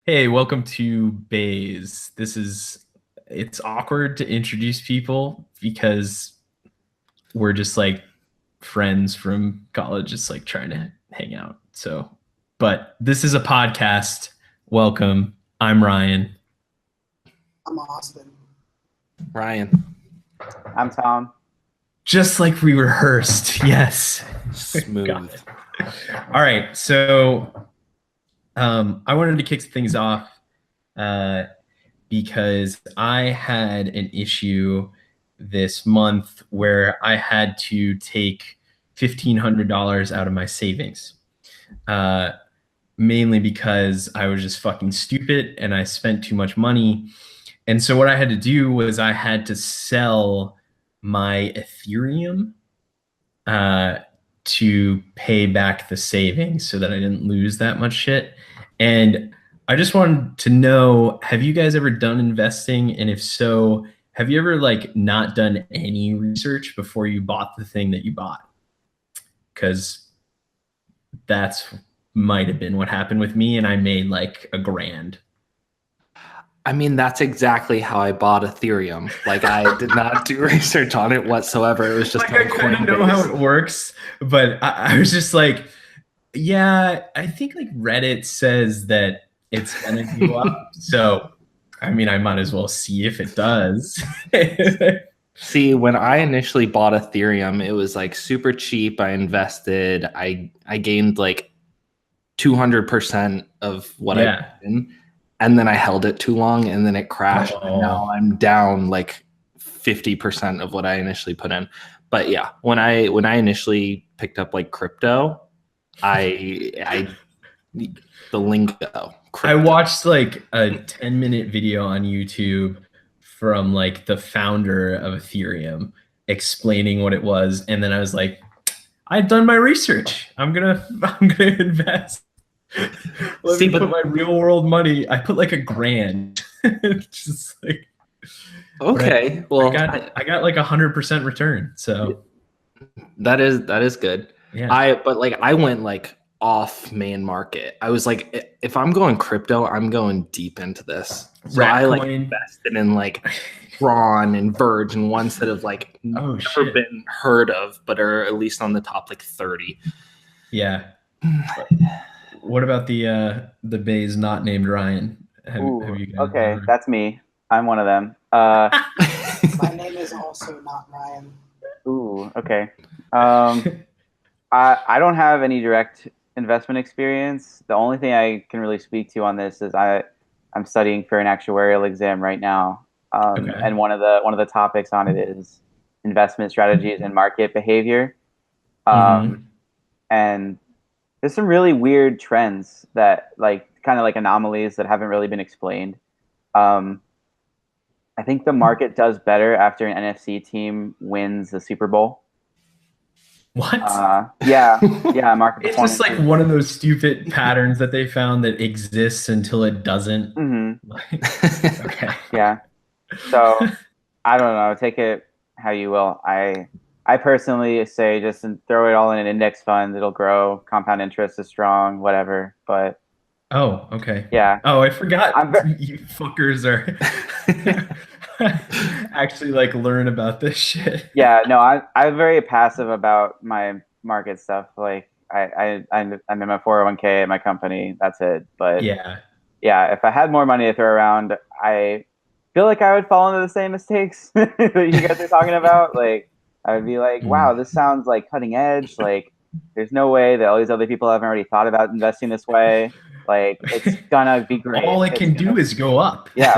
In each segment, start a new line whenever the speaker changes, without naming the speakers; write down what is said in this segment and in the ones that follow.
Hey, welcome to baes. It's awkward to introduce people because we're just like friends from college, just like trying to hang out. But this is a podcast. Welcome. I'm Ryan.
I'm Austin.
Ryan.
I'm Tom.
Just like we rehearsed. Yes.
Smooth.
All right. I wanted to kick things off because I had an issue this month where I had to take $1,500 out of my savings, mainly because I was just fucking stupid and I spent too much money. And so what I had to do was I had to sell my Ethereum to pay back the savings so that I didn't lose that much shit. And I just wanted to know, have you guys ever done investing? And if so, have you ever like not done any research before you bought the thing that you bought? Because that's might have been what happened with me, and I made like $1,000.
I mean, that's exactly how I bought Ethereum. Like, I did not do research on it whatsoever. It was just
like I kind of know how it works, but I was just like, yeah, I think like Reddit says that it's gonna go up. So, I mean, I might as well see if it does.
See, when I initially bought Ethereum, it was like super cheap. I invested. I gained like 200% of what I put in, and then I held it too long, and then it crashed. And now I'm down like 50% of what I initially put in. But yeah, when I initially picked up like crypto, the lingo.
I watched like a 10-minute video on YouTube from like the founder of Ethereum explaining what it was, and then I was like, I've done my research. I'm gonna invest. Let me put my real world money. I put like $1,000. Just like
okay.
I got like 100% return. So
that is good.
Yeah.
I went like off main market. I was like, if I'm going crypto, I'm going deep into this. So I like invested in like Tron and Verge and ones that have like never been heard of, but are at least on the top like 30.
Yeah. What about the baes not named Ryan?
Have you guys okay, that's me. I'm one of them.
My name is also not Ryan.
Ooh, okay. I don't have any direct investment experience. The only thing I can really speak to on this is I'm studying for an actuarial exam right now. And one of the topics on it is investment strategies and market behavior. And there's some really weird trends that like kind of like anomalies that haven't really been explained. I think the market does better after an NFC team wins the Super Bowl.
What?
Yeah, market.
It's just like one of those stupid patterns that they found that exists until it doesn't.
Mm-hmm. Okay. Yeah. So I don't know. Take it how you will. I personally say just throw it all in an index fund. It'll grow. Compound interest is strong. Whatever. But
oh, okay.
Yeah.
Oh, I forgot. You fuckers are actually like learn about this shit.
Yeah. No, I'm very passive about my market stuff. Like I'm in my 401k at my company. That's it. But yeah. If I had more money to throw around, I feel like I would fall into the same mistakes that you guys are talking about. Like I would be like, wow, this sounds like cutting edge. Like there's no way that all these other people haven't already thought about investing this way. Like it's gonna be great.
All it can do is go up.
Yeah,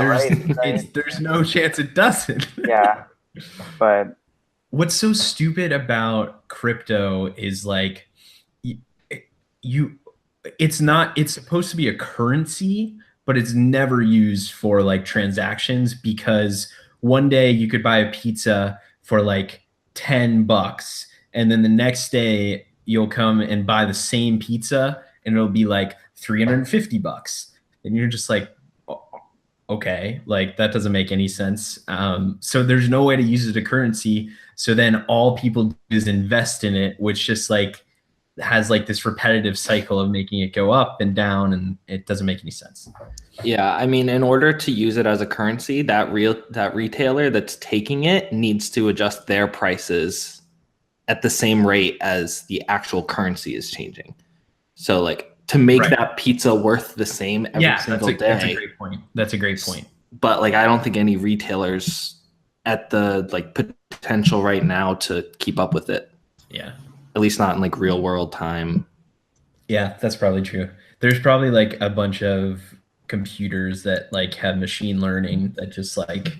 there's no chance it doesn't.
Yeah, but
what's so stupid about crypto is like it's supposed to be a currency, but it's never used for like transactions, because one day you could buy a pizza for like $10, and then the next day you'll come and buy the same pizza and it'll be like $350, and you're just like, okay, like that doesn't make any sense. So there's no way to use it as a currency. So then all people do is invest in it, which just like has like this repetitive cycle of making it go up and down, and it doesn't make any sense.
Yeah, I mean, in order to use it as a currency, that retailer that's taking it needs to adjust their prices at the same rate as the actual currency is changing. So like to make that pizza worth the same every single day.
That's a great point. That's a great point.
But like I don't think any retailers at the like potential right now to keep up with it.
Yeah.
At least not in like real world time.
Yeah, that's probably true. There's probably like a bunch of computers that like have machine learning that just like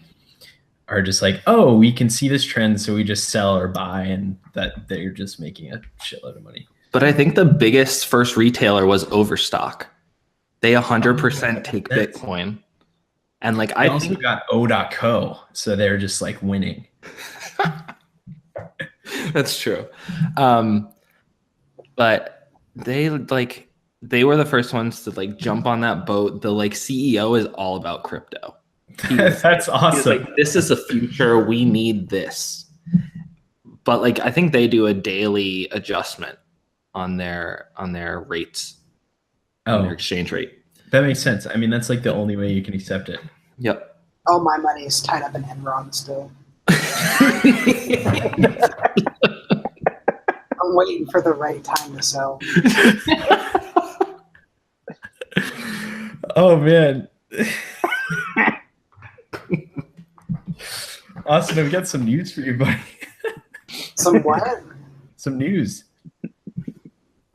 are just like, oh, we can see this trend, so we just sell or buy, and that they're just making a shitload of money.
But I think the biggest first retailer was Overstock. They 100% take Bitcoin. And like I
also got O.co, so they're just like winning.
That's true. But they were the first ones to like jump on that boat. The like CEO is all about crypto.
That's awesome.
Like, this is the future. We need this. But like I think they do a daily adjustment on their rates. On their exchange rate.
That makes sense. I mean, that's like the only way you can accept it.
Yep.
Oh, my money is tied up in Enron still. I'm waiting for the right time to sell.
Oh man. Austin, I've got some news for you, buddy.
Some what?
Some news.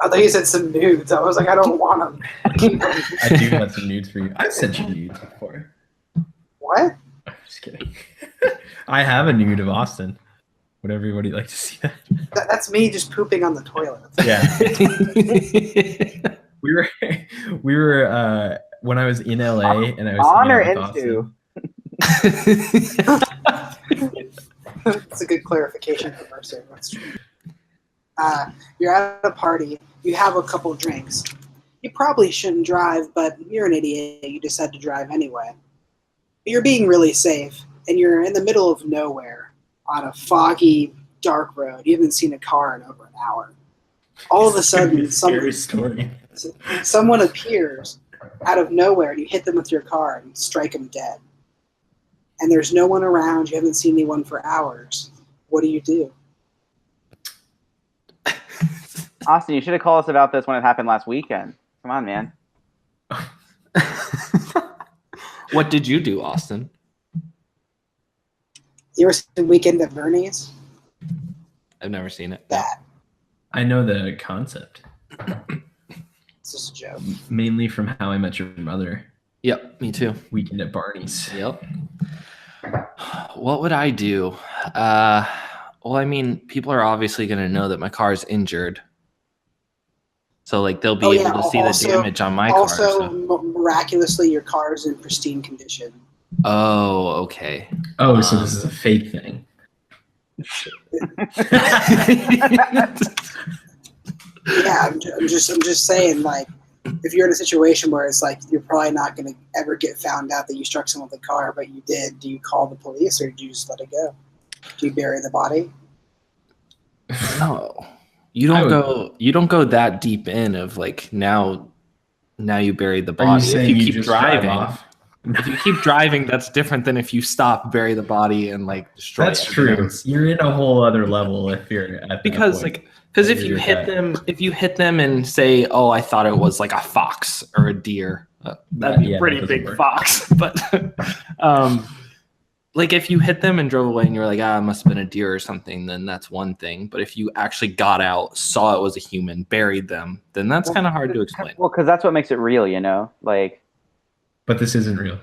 I thought you said some nudes. I was like, I don't want them.
I do have some nudes for you. I've sent you nudes before.
What?
I'm just kidding. I have a nude of Austin. Would everybody like to see that?
That's me just pooping on the toilet.
Yeah. we were when I was in LA and I was
on or
into.
That's a good clarification for Mercer. That's true. You're at a party. You have a couple drinks. You probably shouldn't drive, but you're an idiot. You decide to drive anyway. You're being really safe, and you're in the middle of nowhere on a foggy, dark road. You haven't seen a car in over an hour. All of a sudden, someone appears out of nowhere, and you hit them with your car and strike them dead. And there's no one around. You haven't seen anyone for hours. What do you do?
Austin, you should have called us about this when it happened last weekend. Come on, man.
What did you do, Austin?
You ever seen Weekend at Bernie's?
I've never seen it.
That.
I know the concept.
It's just a joke.
Mainly from How I Met Your Mother.
Yep, me too.
Weekend at Barney's.
Yep. What would I do? Well, I mean, people are obviously going to know that my car is injured. So, like, they'll be able to see the damage on my car.
Also, miraculously, your car is in pristine condition.
Oh, okay.
Oh, so this is a fake thing.
Yeah, I'm just saying, like, if you're in a situation where it's like you're probably not going to ever get found out that you struck someone with a car, but you did, do you call the police or do you just let it go? Do you bury the body?
No. You don't go that deep in of like now you buried the body. If you keep driving, if you keep driving, that's different than if you stop, bury the body, and like destroy.
That's true. You're in a whole other level if you're at
because if you hit them and say, oh, I thought it was like a fox or a deer, that'd be a pretty big fox. But like if you hit them and drove away and you're like, it must have been a deer or something, then that's one thing. But if you actually got out, saw it was a human, buried them, then that's kind of hard to explain.
Well, because that's what makes it real, you know? Like.
But this isn't real.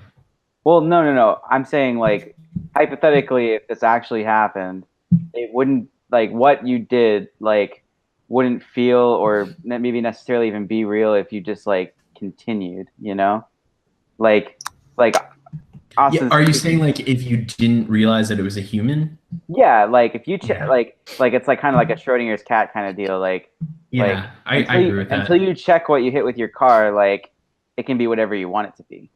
Well, no. I'm saying, like, hypothetically, if this actually happened, it wouldn't, like, what you did, like, wouldn't feel or maybe necessarily even be real if you just, like, continued, you know? Like.
Yeah, are you saying like if you didn't realize that it was a human?
Yeah, like if you like it's like kind of like a Schrodinger's cat kind of deal. Like,
yeah, I agree with that.
Until you check what you hit with your car, like it can be whatever you want it to be.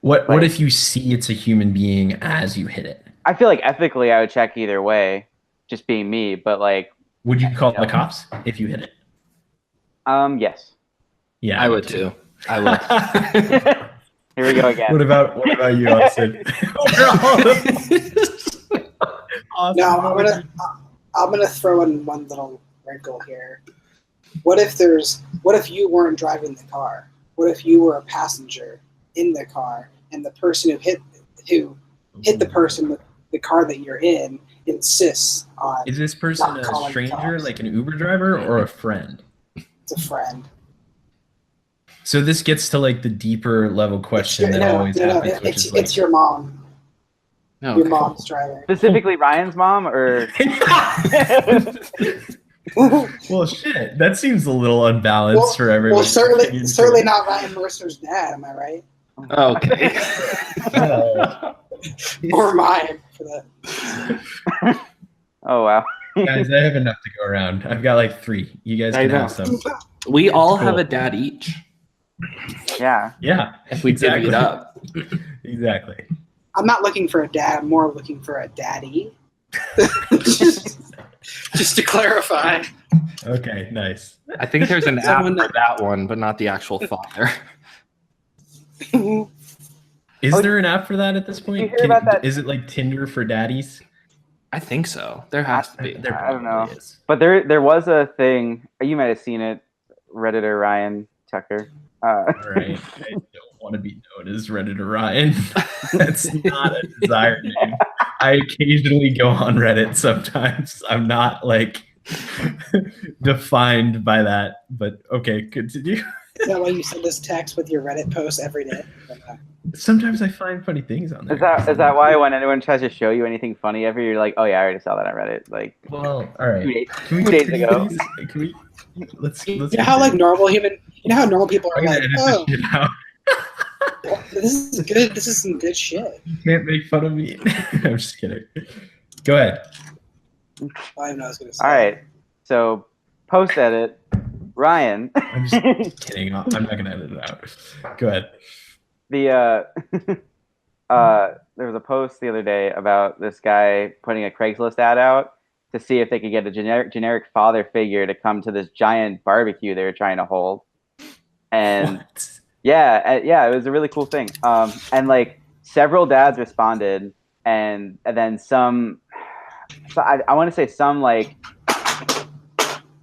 What if you see it's a human being as you hit it?
I feel like ethically I would check either way, just being me. But like
Would you call the cops if you hit it?
Yes.
Yeah, I would too. I would.
Here we go again.
What about you, Austin?
Awesome. Now I'm gonna throw in one little wrinkle here. What if you weren't driving the car? What if you were a passenger in the car and the person who hit the person with the car that you're in insists on?
Is this person a stranger, like an Uber driver, or a friend?
It's a friend.
So this gets to like the deeper level question that always happens, which is like,
it's your mom.
Okay.
Your mom's driving.
Specifically Ryan's mom, or?
Well, shit. That seems a little unbalanced for everyone.
Well, certainly not Ryan Mercer's dad. Am I right?
Okay.
Or mine, for that.
Oh wow.
Guys, I have enough to go around. I've got like 3. You guys can have some.
We all have a dad each.
Yeah.
Yeah.
If we divvy it up.
Exactly.
I'm not looking for a dad. I'm more looking for a daddy. Just to clarify.
Okay, nice.
I think there's an app for that one, but not the actual father.
Is there an app for that at this point? Is it like Tinder for daddies?
I think so. There has to be.
I don't know. Is. But there was a thing. You might have seen it. Redditor Ryan Tucker.
All right. I don't want to be known as Redditor Ryan. That's not a desired name. I occasionally go on Reddit sometimes. I'm not like defined by that, but okay, continue.
Is that why you send us text with your Reddit posts every day?
Sometimes I find funny things on there.
Is that why when anyone tries to show you anything funny ever, you're like, oh yeah, I already saw that on Reddit. Like,
well, all right.
2 days ago.
Can we? Let's.
You know how like normal people are like, oh, this is good. This is some good shit.
You can't make fun of me. I'm just kidding. Go ahead.
I know I was gonna say.
All right. So post edit, Ryan.
I'm just kidding. I'm not gonna edit it out. Go ahead.
There was a post the other day about this guy putting a Craigslist ad out to see if they could get a generic father figure to come to this giant barbecue they were trying to hold. And
what?
yeah, it was a really cool thing. And like several dads responded, and then some. So I want to say some like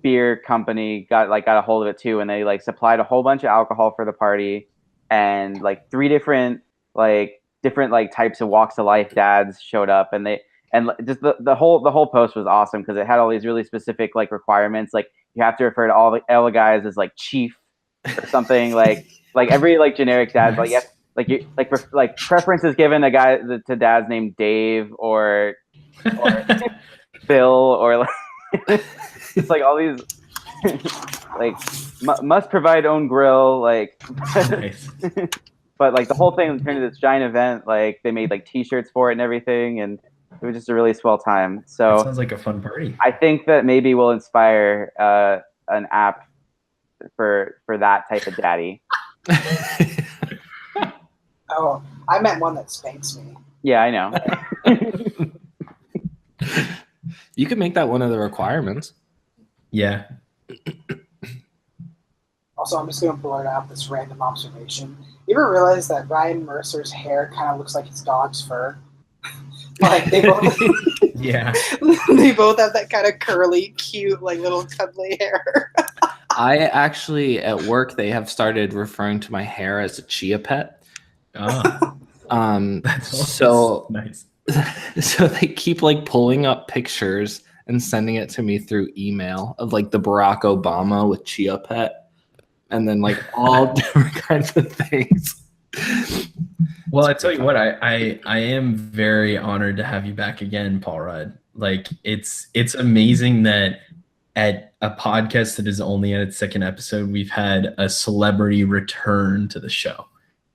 beer company got a hold of it too, and they like supplied a whole bunch of alcohol for the party, and like 3 different types of walks of life dads showed up, and just the whole post was awesome because it had all these really specific like requirements, like you have to refer to all the guys as like chief or something, like every like generic dad, like yes, like preference is given a guy to dads named Dave or Phil or like it's like all these like must provide own grill, like
Nice.
but like the whole thing turned into this giant event. Like they made like T-shirts for it and everything, and it was just a really swell time. So
that sounds like a fun party.
I think that maybe we'll inspire an app for that type of daddy.
Oh, I meant one that spanks me.
Yeah, I know.
You could make that one of the requirements.
Yeah.
Also, I'm just going to blurt out this random observation. You ever realize that Ryan Mercer's hair kind of looks like his dog's fur? Like they both,
Yeah.
they both have that kind of curly, cute, like little cuddly hair.
I actually, at work, they have started referring to my hair as a chia pet.
Oh, that's
so
nice.
So they keep like pulling up pictures and sending it to me through email of like the Barack Obama with chia pet, and then like all different kinds of things.
Well, I tell you what, I am very honored to have you back again, Paul Rudd. Like it's amazing that at a podcast that is only at its 2nd episode, we've had a celebrity return to the show.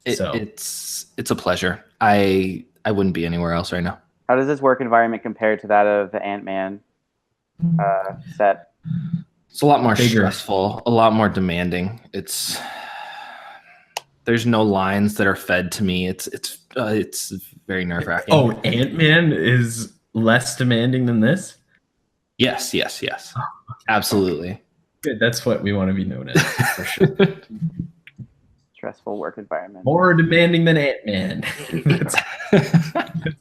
It's a pleasure. I wouldn't be anywhere else right now.
How does this work environment compare to that of the Ant-Man set?
It's a lot more stressful, a lot more demanding. There's no lines that are fed to me. It's very nerve-wracking.
Oh, Ant-Man is less demanding than this?
Yes. Absolutely.
Good. That's what we want to be known as, for sure.
Stressful work environment.
More demanding than Ant-Man. That's how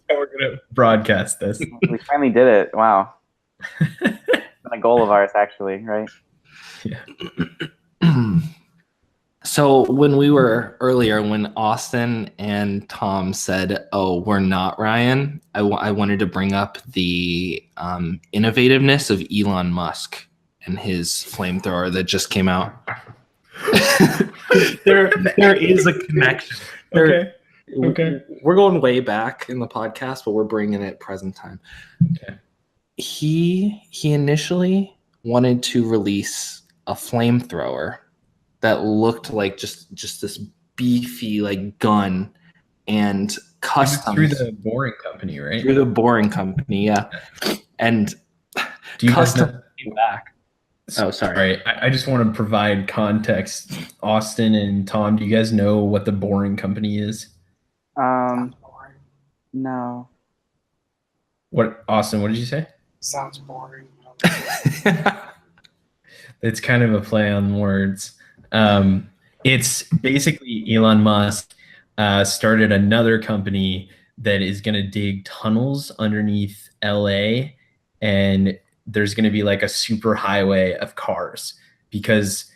we're going to broadcast this.
We finally did it. Wow. It's been a goal of ours, actually, right?
Yeah.
So when we were earlier, when Austin and Tom said, "Oh, we're not Ryan," I wanted to bring up the innovativeness of Elon Musk and his flamethrower that just came out. there is a connection.
Okay.
We're going way back in the podcast, but we're bringing it present time.
Okay.
He initially wanted to release a flamethrower that looked like just this beefy like gun and customs
through the Boring Company, right?
Through the Boring Company, yeah. And
do you
custom came back. Oh, sorry.
I just want to provide context. Austin and Tom, do you guys know what the Boring Company is?
No.
What, Austin? What did you say?
Sounds boring.
It's kind of a play on words. It's basically Elon Musk started another company that is going to dig tunnels underneath LA, and there's going to be like a super highway of cars, because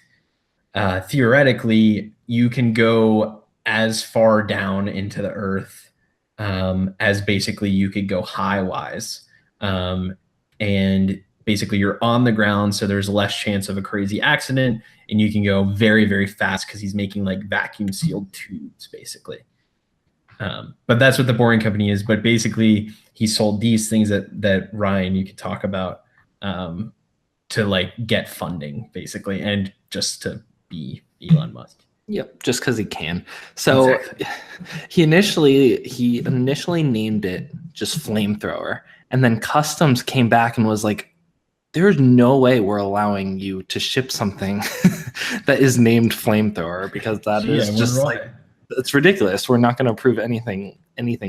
theoretically you can go as far down into the earth as basically you could go high wise. And basically you're on the ground, so there's less chance of a crazy accident, and you can go very, very fast because he's making like vacuum sealed tubes basically. But that's what the Boring Company is. But basically he sold these things that Ryan, you could talk about, to like get funding basically, and just to be Elon Musk.
Yep, just because he can. So exactly. he initially named it just flamethrower, and then customs came back and was like, there's no way we're allowing you to ship something that is named flamethrower, because that is just like, it's ridiculous. We're not going to approve anything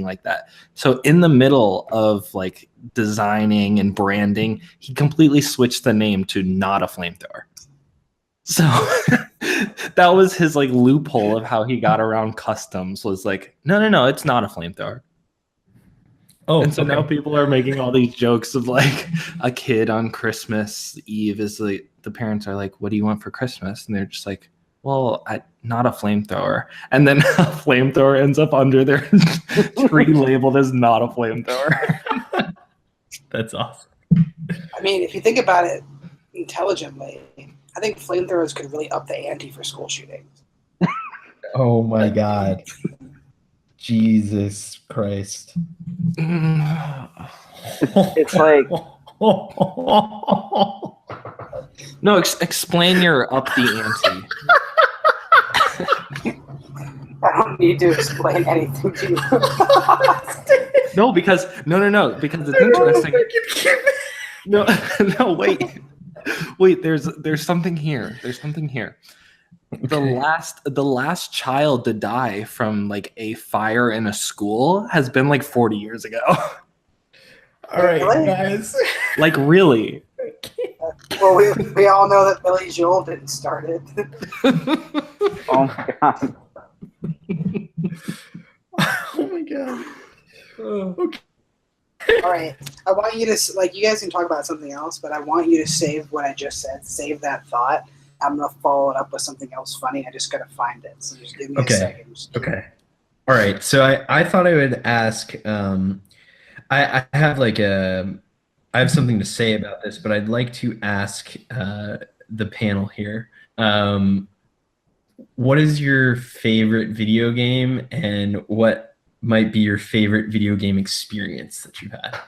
like that. So in the middle of like designing and branding, he completely switched the name to not a flamethrower. So that was his like loophole of how he got around customs, was like, no, it's not a flamethrower. Oh, and so now people are making all these jokes of like a kid on Christmas Eve is like, the parents are like, what do you want for Christmas? And they're just like, well, not a flamethrower. And then a flamethrower ends up under their tree labeled as not a flamethrower.
That's awesome.
I mean, if you think about it intelligently, I think flamethrowers could really up the ante for school shootings.
Oh my God. Jesus Christ.
It's like...
No, explain your up the ante.
I don't need to explain anything to you.
No, because it's interesting. No, wait. There's something here. The last child to die from like a fire in a school has been like 40 years ago.
All right, really? Guys.
Like, really?
Well, we all know that Billy Joel didn't start it.
Oh my God.
Oh my God. Okay.
All right. I want you to, like, you guys can talk about something else, but I want you to save what I just said. Save that thought. I'm going to follow it up with something else funny. I just got to find it. So just give me a second.
Okay. All right. So I thought I would ask, I have something to say about this, but I'd like to ask the panel here. What is your favorite video game, and what might be your favorite video game experience that you've had?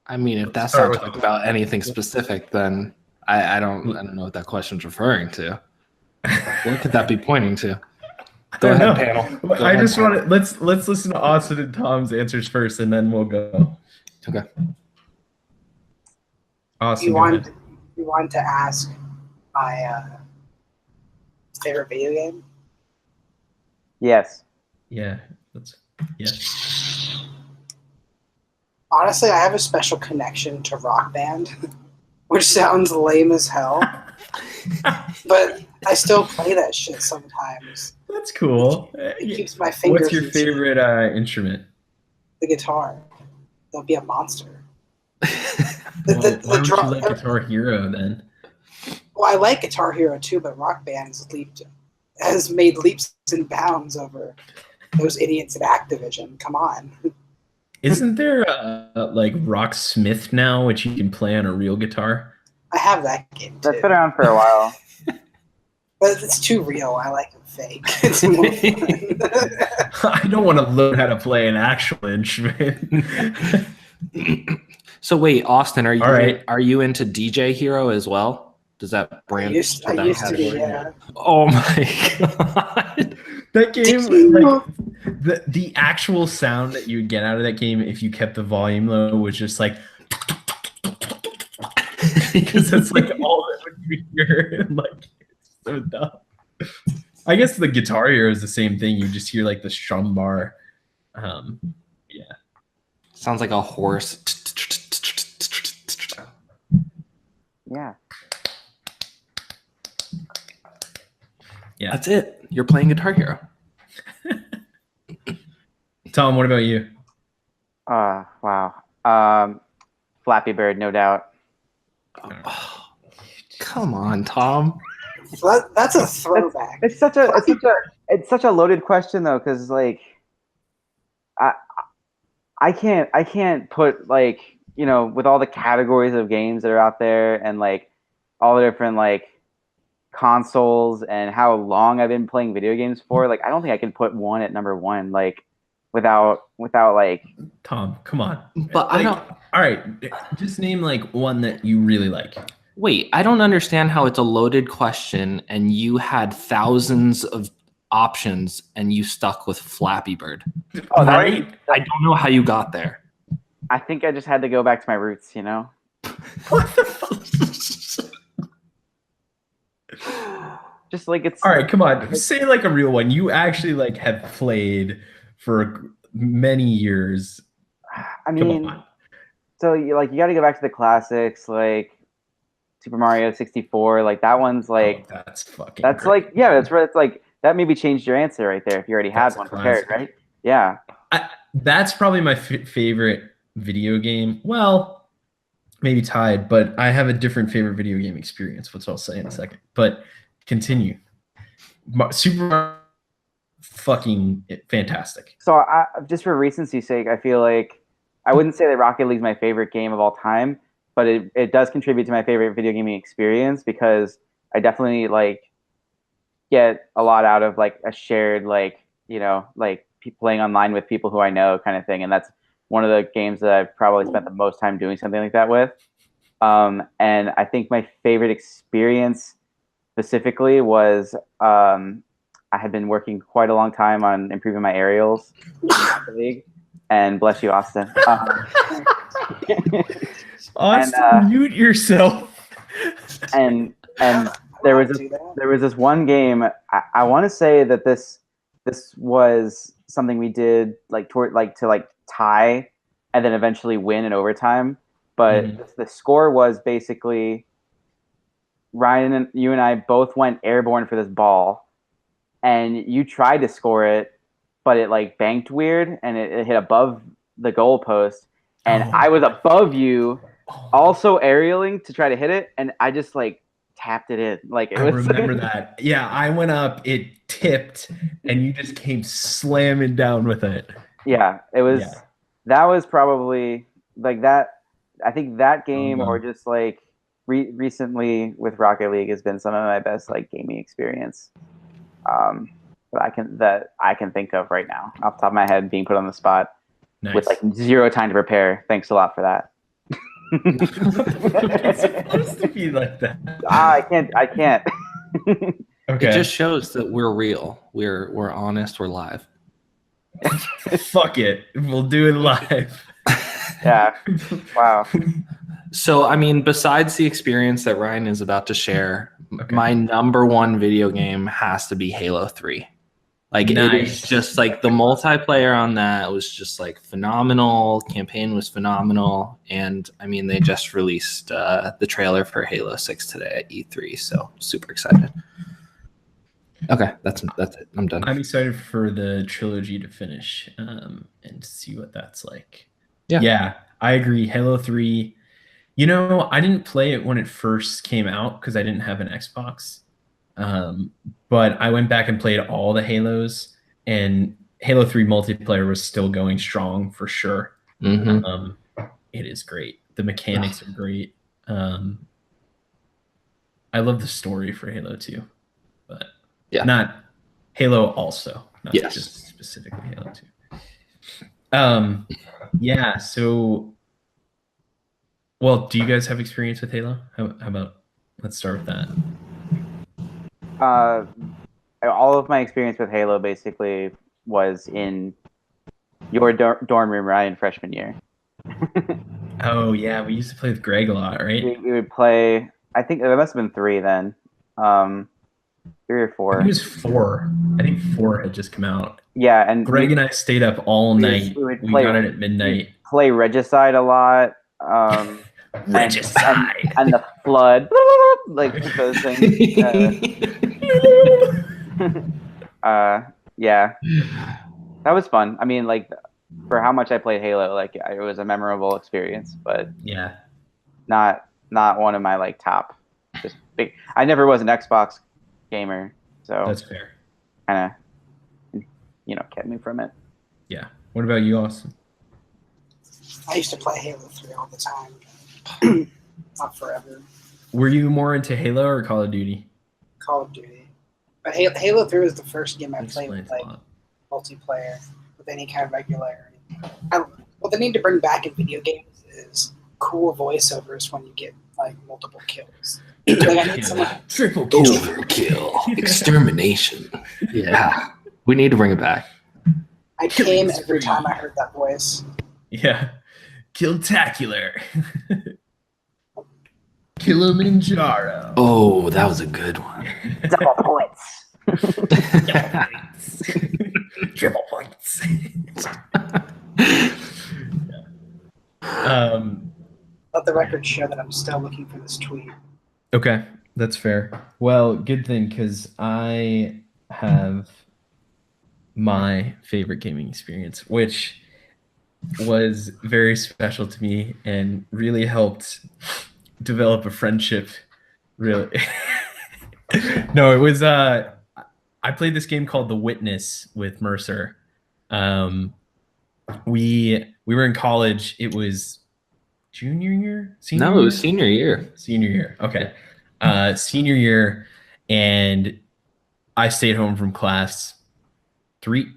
I mean, if that's not talking about anything specific, then I don't know what that question's referring to. What could that be pointing to? Go ahead, panel.
I just want to let's listen to Austin and Tom's answers first, and then we'll go.
Okay.
Awesome.
You want to ask my favorite video game?
Yes.
Yeah. Yes.
Honestly, I have a special connection to Rock Band, which sounds lame as hell. But I still play that shit sometimes.
That's cool.
It keeps my fingers.
What's your favorite instrument?
The guitar. That'll be a monster.
Why don't you like Guitar Hero then?
Well, I like Guitar Hero too, but Rock Band has made leaps and bounds over those idiots at Activision. Come on.
Isn't there like Rocksmith now, which you can play on a real guitar?
I have that game too.
That's been around for a while.
But it's too real. I like it fake. It's more fun.
I don't want to learn how to play an actual instrument.
So wait, Austin, are you into DJ Hero as well? Does that brand?
I used to be, yeah.
Oh my god.
That game, like the actual sound that you would get out of that game if you kept the volume low was just like because that's like all that would you hear, and like it's so dumb. I guess the Guitar Hero is the same thing. You just hear like the strum bar. Yeah.
Sounds like a horse.
Yeah.
Yeah.
That's it. You're playing Guitar Hero.
Tom, what about you?
Wow. Flappy Bird, no doubt.
Oh, come on, Tom.
That's a throwback.
It's such a loaded question though, because like I can't put like, you know, with all the categories of games that are out there and like all the different like consoles and how long I've been playing video games for, like I don't think I can put one at number one like without like
Tom, come on.
But
like,
I don't.
All right, just name like one that you really like.
Wait, I don't understand how it's a loaded question and you had thousands of options and you stuck with Flappy Bird.
Oh,
right? I don't know how you got there.
I think I just had to go back to my roots, you know?
What the fuck?
Just like it's...
All right, come on. Say like a real one. You actually like have played for many years.
I mean, so you got to go back to the classics, like Super Mario 64. Like that one's like...
Oh, that's fucking
That's
great.
like, yeah, that's right. It's like, that maybe changed your answer right there if you already had one prepared, right? Yeah.
That's probably my favorite video game. Well, maybe tied, but I have a different favorite video game experience, which I'll say in a second. But continue. Super Mario, fucking fantastic.
So just for recency's sake, I feel like I wouldn't say that Rocket League is my favorite game of all time, but it does contribute to my favorite video gaming experience because I definitely like get a lot out of like a shared like, you know, like playing online with people who I know kind of thing. And that's one of the games that I've probably spent the most time doing something like that with. And I think my favorite experience specifically was I had been working quite a long time on improving my aerials in Rocket League. And bless you, Austin.
Austin, mute yourself.
And there was this one game. I want to say that this was something we did like to tie and then eventually win in overtime. But the score was basically Ryan and you and I both went airborne for this ball, and you tried to score it, but it like banked weird and it hit above the goalpost, and I was above you, also aerialing to try to hit it, and I just like tapped it in. Like it was.
I remember that. Yeah, I went up, it tipped, and you just came slamming down with it.
Yeah, it was. Yeah. That was probably like that. I think that game, or just like recently with Rocket League, has been some of my best like gaming experience. That I can think of right now, off the top of my head, being put on the spot with like zero time to prepare. Thanks a lot for that.
It's supposed to be like that.
I can't.
Okay.
It just shows that we're real. We're honest. We're live.
Fuck it. We'll do it live.
Yeah. Wow.
So, I mean, besides the experience that Ryan is about to share, my number one video game has to be Halo 3. Like it is just like the multiplayer on that was just like phenomenal. Campaign was phenomenal, and I mean they just released the trailer for Halo 6 today at E3, so super excited. Okay, that's it. I'm done.
I'm excited for the trilogy to finish and to see what that's like. Yeah, I agree. Halo 3. You know, I didn't play it when it first came out because I didn't have an Xbox. But I went back and played all the Halos, and Halo 3 multiplayer was still going strong for sure.
Mm-hmm.
It is great. The mechanics are great. I love the story for Halo 2, but not Halo also, not just specifically Halo 2. Yeah, so, well, do you guys have experience with Halo? How about, let's start with that.
All of my experience with Halo basically was in your dorm room, Ryan, freshman year.
Oh yeah, we used to play with Greg a lot, right?
We would play. I think there must have been 3 then, 3 or 4.
I think it was 4. I think 4 had just come out.
Yeah, and
Greg and I stayed up all night. We got it at midnight.
Play Regicide a lot.
Regicide
and the Flood, like those things. Yeah, that was fun. I mean, like for how much I played Halo, like it was a memorable experience, but
yeah,
not one of my like top. Just big. I never was an Xbox gamer, so
that's fair.
Kind of, kept me from it.
Yeah. What about you, Austin?
I used to play Halo 3 all the time. Not forever.
Were you more into Halo or Call of Duty?
Call of Duty. But Halo 3 was the first game I played with like multiplayer with any kind of regularity. What they need to bring back in video games is cool voiceovers when you get like multiple kills. Like, I need someone
triple kill, overkill, extermination. Yeah, we need to bring it back.
I came every time I heard that voice.
Yeah, Killtacular. Kilimanjaro.
Oh, that was a good one.
Double points.
Triple points.
Let the record show that I'm still looking for this tweet.
Okay, that's fair. Well, good thing, because I have my favorite gaming experience, which was very special to me and really helped develop a friendship. Really. No, it was I played this game called The Witness with Mercer. We were in college. It was junior year? Senior year?
It was senior year.
Senior year. Okay. Senior year, and I stayed home from class. 3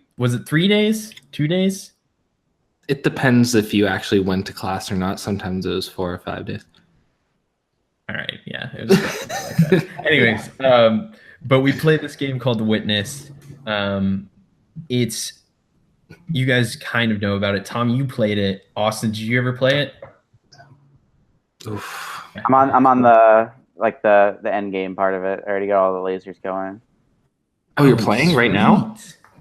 days? 2 days?
It depends if you actually went to class or not. Sometimes it was 4 or 5 days.
All right, yeah. It was like that. Anyways, but we played this game called The Witness. It's, you guys kind of know about it. Tom, you played it. Austin, did you ever play it?
Oof.
I'm on the end game part of it. I already got all the lasers going.
Oh, you're playing right now?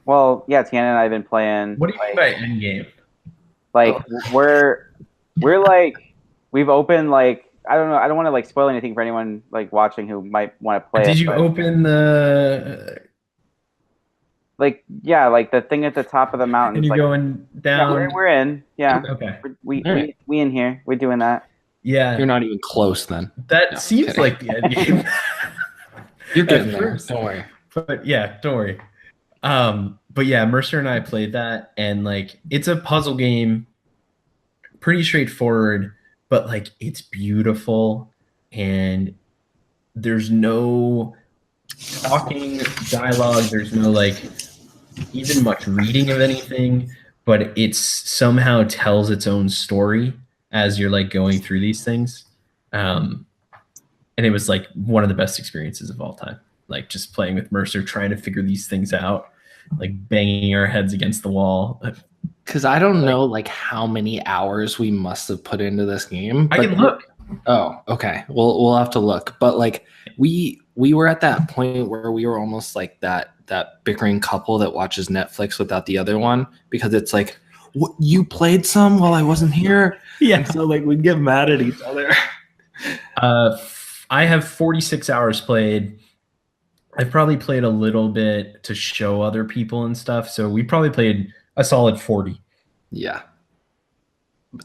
Well, yeah, Tiana and I have been playing.
What do you mean by end game?
Like we're like we've opened like I don't know. I don't want to like spoil anything for anyone like watching who might want to play.
Did you open the
like the thing at the top of the mountain?
And you're going down.
Yeah, we're in. Yeah.
Okay.
We in here. We're doing that.
Yeah.
You're not even close then.
That seems like the end game.
You're getting there. Don't worry.
But yeah, don't worry. But yeah, Mercer and I played that, and like it's a puzzle game, pretty straightforward, but like it's beautiful, and there's no talking dialogue, there's no like even much reading of anything, but it somehow tells its own story as you're like going through these things. And it was like one of the best experiences of all time, like just playing with Mercer, trying to figure these things out, like banging our heads against the wall.
Because I don't know like how many hours we must have put into this game.
I can look.
Oh, okay. We'll have to look. But like we were at that point where we were almost like that bickering couple that watches Netflix without the other one, because it's like, what, you played some while I wasn't here?
Yeah.
And so like we'd get mad at each other.
I have 46 hours played. I've probably played a little bit to show other people and stuff. So we probably played a solid 40.
Yeah.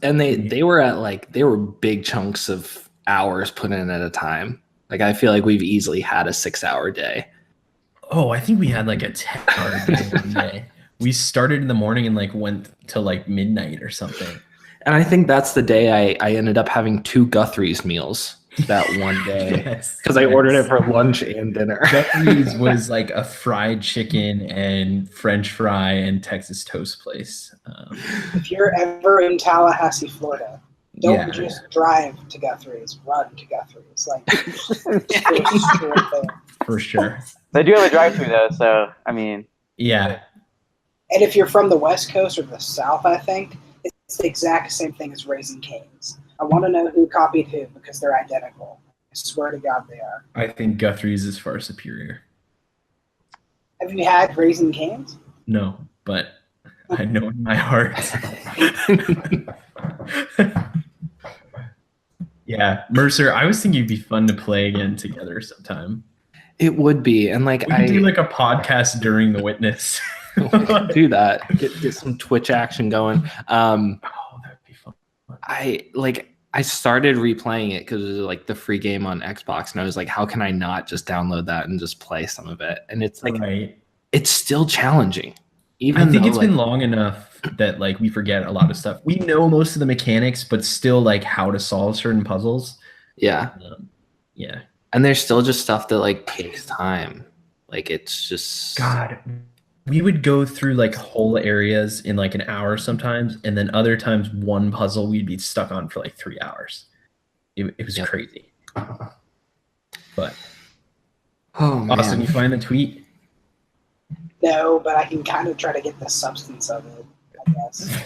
And they were big chunks of hours put in at a time. Like I feel like we've easily had a 6-hour day.
Oh, I think we had like a 10-hour day one day. We started in the morning and like went to like midnight or something.
And I think that's the day I ended up having 2 Guthrie's meals that one day, because I ordered it for lunch and dinner.
Guthrie's was like a fried chicken and French fry and Texas toast place.
If you're ever in Tallahassee, Florida, don't just drive to Guthrie's, run to Guthrie's. Like,
for sure.
They do have a drive-thru though, so I mean.
Yeah.
And if you're from the West Coast or the South, I think it's the exact same thing as Raising Cane's. I want to know who copied who because they're identical. I swear to God they are.
I think Guthrie's is far superior.
Have you had Raising Cane's?
No, but I know in my heart. Yeah, Mercer, I was thinking it'd be fun to play again together sometime.
It would be, and like
we could do like a podcast during the witness.
Do that. Get some Twitch action going.
That'd be fun.
I started replaying it because it was like the free game on Xbox, and I was like, how can I not just download that and just play some of it? And it's like, it's still challenging. Even
I think it's been long enough that like we forget a lot of stuff. We know most of the mechanics, but still like how to solve certain puzzles.
Yeah.
Yeah.
And there's still just stuff that like takes time. Like it's just
God. We would go through like whole areas in like an hour sometimes, and then other times one puzzle we'd be stuck on for like 3 hours. It was crazy. But Austin, you find the tweet?
No, but I can kind of try to get the substance of it, I guess.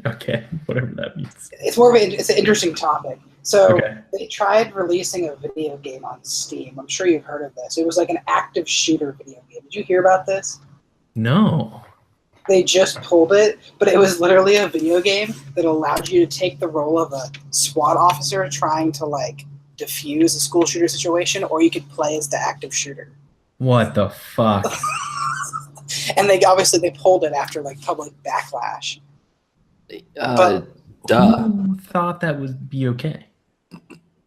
Okay, whatever that means.
It's more of it's an interesting topic. So they tried releasing a video game on Steam. I'm sure you've heard of this. It was like an active shooter video game. Did you hear about this?
No.
They just pulled it, but it was literally a video game that allowed you to take the role of a SWAT officer trying to like defuse a school shooter situation, or you could play as the active shooter.
What the fuck?
And they pulled it after like public backlash.
Duh.
Who thought that would be okay?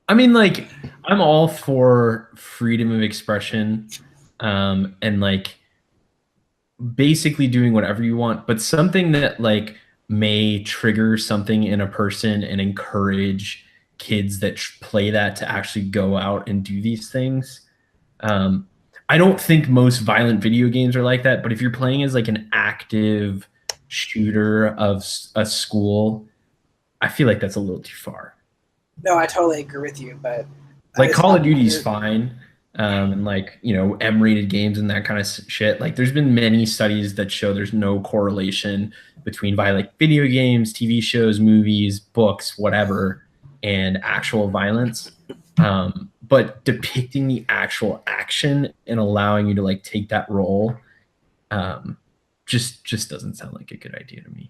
I mean, like, I'm all for freedom of expression, and like basically doing whatever you want, but something that like may trigger something in a person and encourage kids that play that to actually go out and do these things. I don't think most violent video games are like that, but if you're playing as like an active shooter of a school, I feel like that's a little too far.
No, I totally agree with you, but
like Call of Duty is fine. And like, you know, M-rated games and that kind of shit. Like there's been many studies that show there's no correlation between violent video games, TV shows, movies, books, whatever, and actual violence. But depicting the actual action and allowing you to like take that role just doesn't sound like a good idea to me.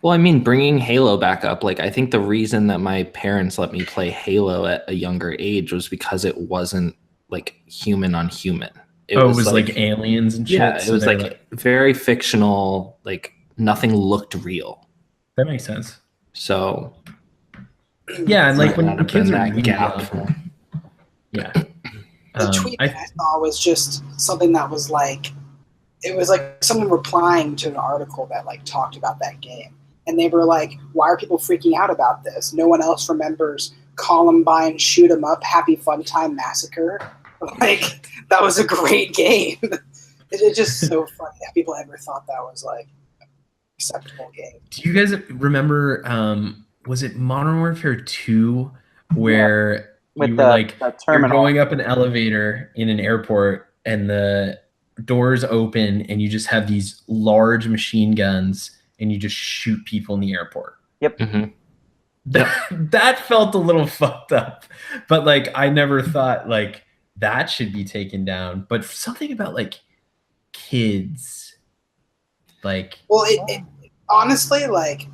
Well, I mean, bringing Halo back up, like I think the reason that my parents let me play Halo at a younger age was because it wasn't like human on human. It was like
aliens and shit.
Yeah, it was like very fictional, like nothing looked real.
That makes sense.
So
yeah, and like when kids are that
gap.
Yeah.
The tweet that I saw was just something that was like, it was like someone replying to an article that like talked about that game. And they were like, why are people freaking out about this? No one else remembers Columbine, Shoot 'em Up, Happy Fun Time Massacre. Like, that was a great game. It's just so funny that people ever thought that was like an acceptable game.
Do you guys remember, was it Modern Warfare 2 where you were like, you're going up an elevator in an airport and the doors open and you just have these large machine guns and you just shoot people in the airport?
Yep.
Mm-hmm.
that felt a little fucked up. But like, I never thought like that should be taken down. But something about like kids, like,
well, it honestly, like,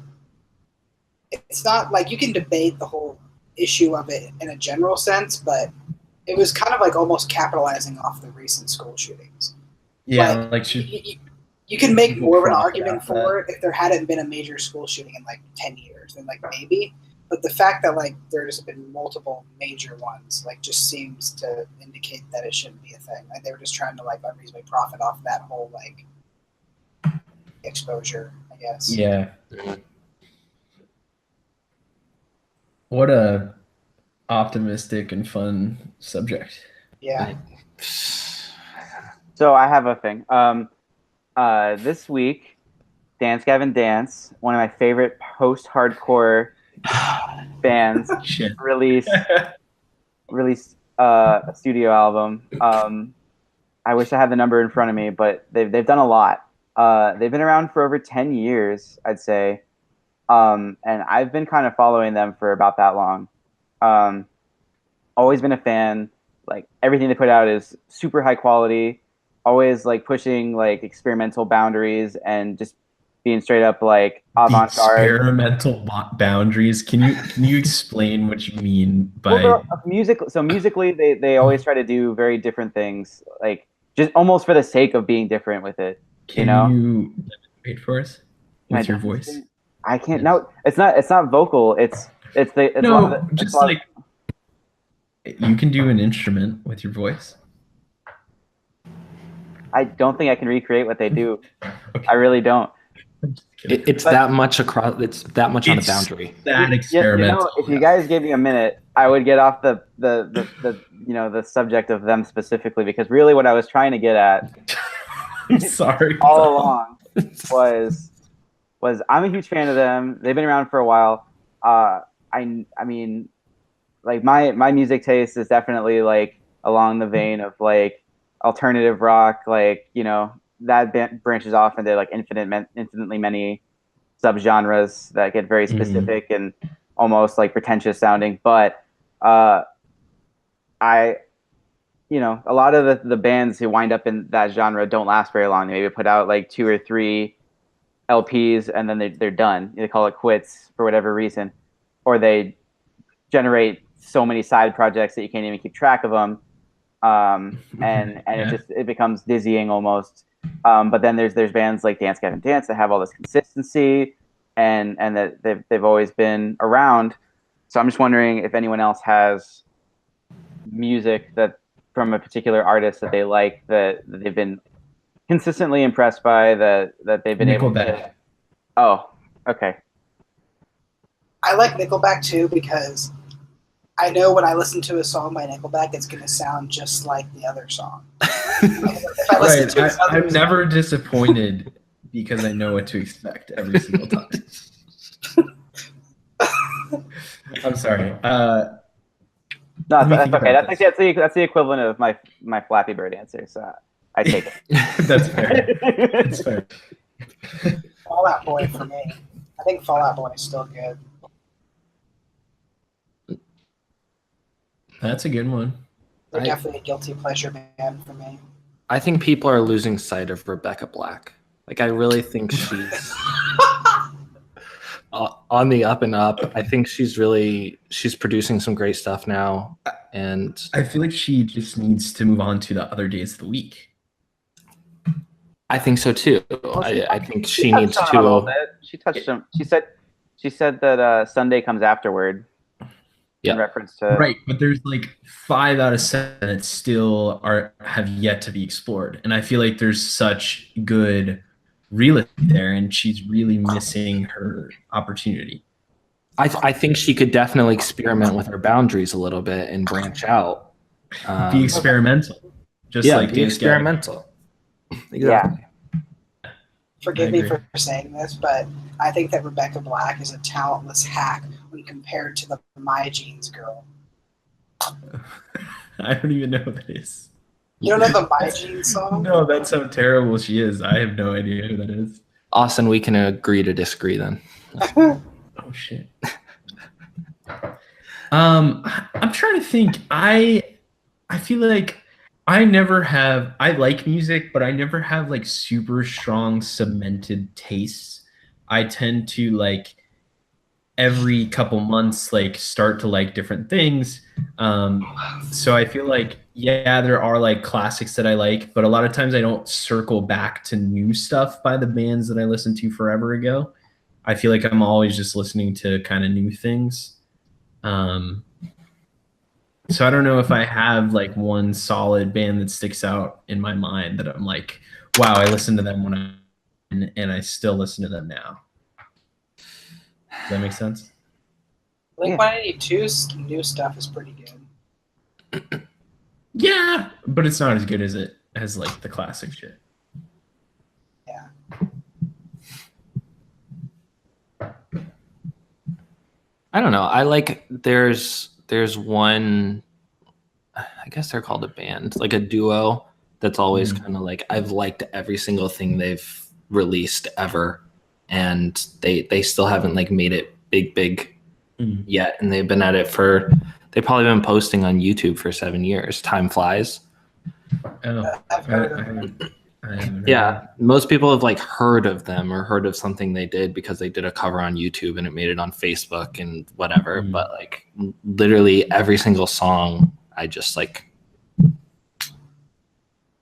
it's not like you can debate the whole issue of it in a general sense, but it was kind of like almost capitalizing off the recent school shootings.
yeah, like
you can make more of an argument for it if there hadn't been a major school shooting in like 10 years, then like maybe. But the fact that like there's been multiple major ones like just seems to indicate that it shouldn't be a thing. Like they were just trying to like unreasonably profit off that whole like exposure, I guess.
Yeah. What a optimistic and fun subject.
Yeah.
So I have a thing. This week, Dance Gavin Dance, one of my favorite post-hardcore bands, released a studio album. I wish I had the number in front of me, but they've done a lot. They've been around for over 10 years, I'd say. And I've been kind of following them for about that long. Always been a fan. Like everything they put out is super high quality. Always like pushing like experimental boundaries and just being straight up like avant-garde.
Experimental boundaries. Can you explain what you mean by
music? So musically, they always try to do very different things, like just almost for the sake of being different with it.
Can you demonstrate for us with your voice?
I can't. No, it's not vocal. It's
like you can do an instrument with your voice.
I don't think I can recreate what they do. Okay. I really don't.
It's that much across. It's that much on a boundary.
That experimental.
If you guys gave me a minute, I would get off the the subject of them specifically, because really what I was trying to get at,
I'm sorry,
all along was I'm a huge fan of them. They've been around for a while. I mean, like my music taste is definitely like along the vein of like alternative rock, like, you know, that branches off into like infinitely many subgenres that get very specific and almost like pretentious sounding. But a lot of the bands who wind up in that genre don't last very long. They maybe put out like 2 or 3 LPs and then they're done. They call it quits for whatever reason, or they generate so many side projects that you can't even keep track of them. And it becomes dizzying almost. But then there's bands like Dance Gavin Dance that have all this consistency and that they've always been around. So I'm just wondering if anyone else has music that from a particular artist that they like, that they've been consistently impressed by, that they've been able to. Oh, okay.
I like Nickelback too, because I know when I listen to a song by Nickelback, it's going to sound just like the other song.
I'm never disappointed because I know what to expect every single time. I'm sorry.
No, that's okay. That's the equivalent of my Flappy Bird answer, so I take it.
That's fair. That's fair.
Fall Out Boy for me. I think Fall Out Boy is still good.
That's a good one.
They're definitely a guilty pleasure band for me.
I think people are losing sight of Rebecca Black. Like, I really think she's on the up and up. I think she's producing some great stuff now. And
I feel like she just needs to move on to the other days of the week.
I think so too.
Well,
I think she needs to.
She touched him. She said that Sunday comes afterward.
Yeah.
In reference to
but there's like 5 out of 7 that still have yet to be explored, and I feel like there's such good real estate there, and she's really missing her opportunity.
I think she could definitely experiment with her boundaries a little bit and branch out.
Be experimental,
be experimental. Exactly.
Yeah. Forgive me for saying this, but I think that Rebecca Black is a talentless hack when compared to the My Jeans girl.
I don't even know who that is.
You don't know the My Jeans song?
No, that's how terrible she is. I have no idea who that is.
Austin, we can agree to disagree then.
Oh, shit. I'm trying to think. I feel like I like music, but I never have like super strong cemented tastes. I tend to like every couple months like start to like different things. So I feel like yeah, there are like classics that I like, but a lot of times I don't circle back to new stuff by the bands that I listened to forever ago. I feel like I'm always just listening to kind of new things. Um, so I don't know if I have like one solid band that sticks out in my mind that I'm like, wow, I listened to them when and I still listen to them now. Does that make sense?
Blink 182's new stuff is pretty good.
Yeah, but it's not as good as it as like the classic shit.
Yeah.
I don't know. I like there's one, I guess they're called a band, like a duo that's always kind of like I've liked every single thing they've released ever, and they still haven't like made it big yet, and they've been at it for they've probably been posting on YouTube for 7 years. Time flies.
Oh,
I've heard of them.
Yeah, most people have like heard of them or heard of something they did because they did a cover on YouTube and it made it on Facebook and whatever. But like literally every single song, I just like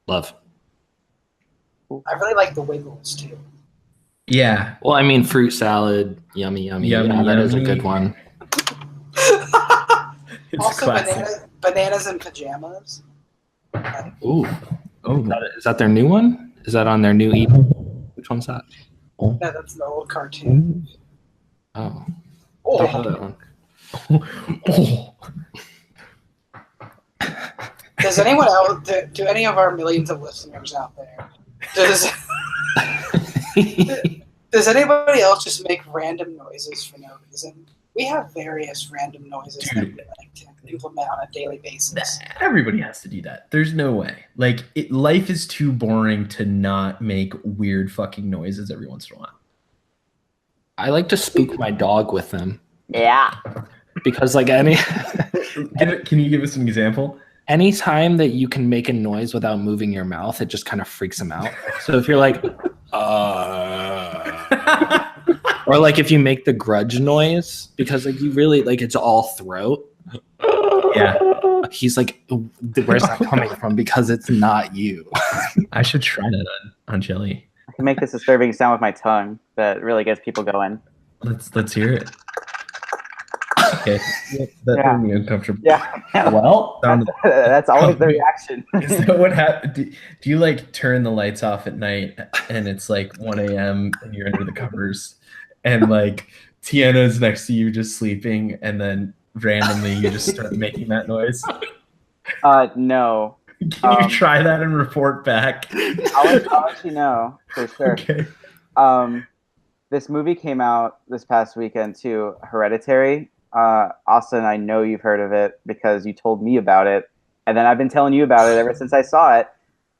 love.
I really like the Wiggles too.
Yeah.
Well, I mean, fruit salad, yummy. Yeah, that is a good one.
Also, bananas and pajamas.
Ooh. Oh, is that their new one? Is that on their new EP? Which one's that?
No, that's the old cartoon.
Oh.
Oh.
Don't know that one.
Does anyone else, do any of our millions of listeners out there, does anybody else just make random noises for no reason? We have various random noises that we like to implement on a daily basis.
Everybody has to do that. There's no way. Like, life is too boring to not make weird fucking noises every once in a while.
I like to spook my dog with them.
Yeah.
Because like
can you give us an example?
Anytime that you can make a noise without moving your mouth, it just kind of freaks them out. So if you're like, or like if you make the grudge noise, because like you really like it's all throat.
Yeah.
He's like, where's that coming from? Because it's not you.
I should try that on Jelly.
I can make this disturbing sound with my tongue that really gets people going.
Let's hear it. Okay. That made me uncomfortable.
Yeah.
Well,
that's always the reaction.
Is that what happened? Do you like turn the lights off at night and it's like 1 a.m. and you're under the covers and like Tiana's next to you just sleeping and then randomly you just start making that noise?
No.
Can you try that and report back?
I'll let you know for sure.
Okay.
This movie came out this past weekend too, Hereditary. Austin, I know you've heard of it because you told me about it, and then I've been telling you about it ever since I saw it.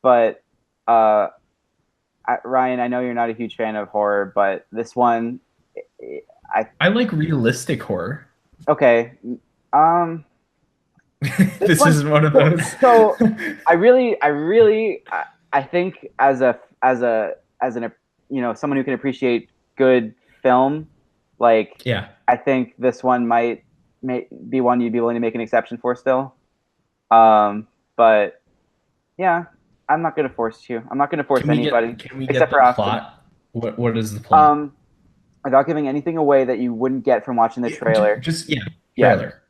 But Ryan, I know you're not a huge fan of horror, but this one,
I like realistic horror.
Okay.
This isn't one of those.
So I think as an someone who can appreciate good film, like
yeah,
I think this one might be one you'd be willing to make an exception for still. But yeah, I'm not going to force you. I'm not going to force anybody.
Can we get the plot? What is the plot?
Without giving anything away that you wouldn't get from watching the trailer.
Trailer.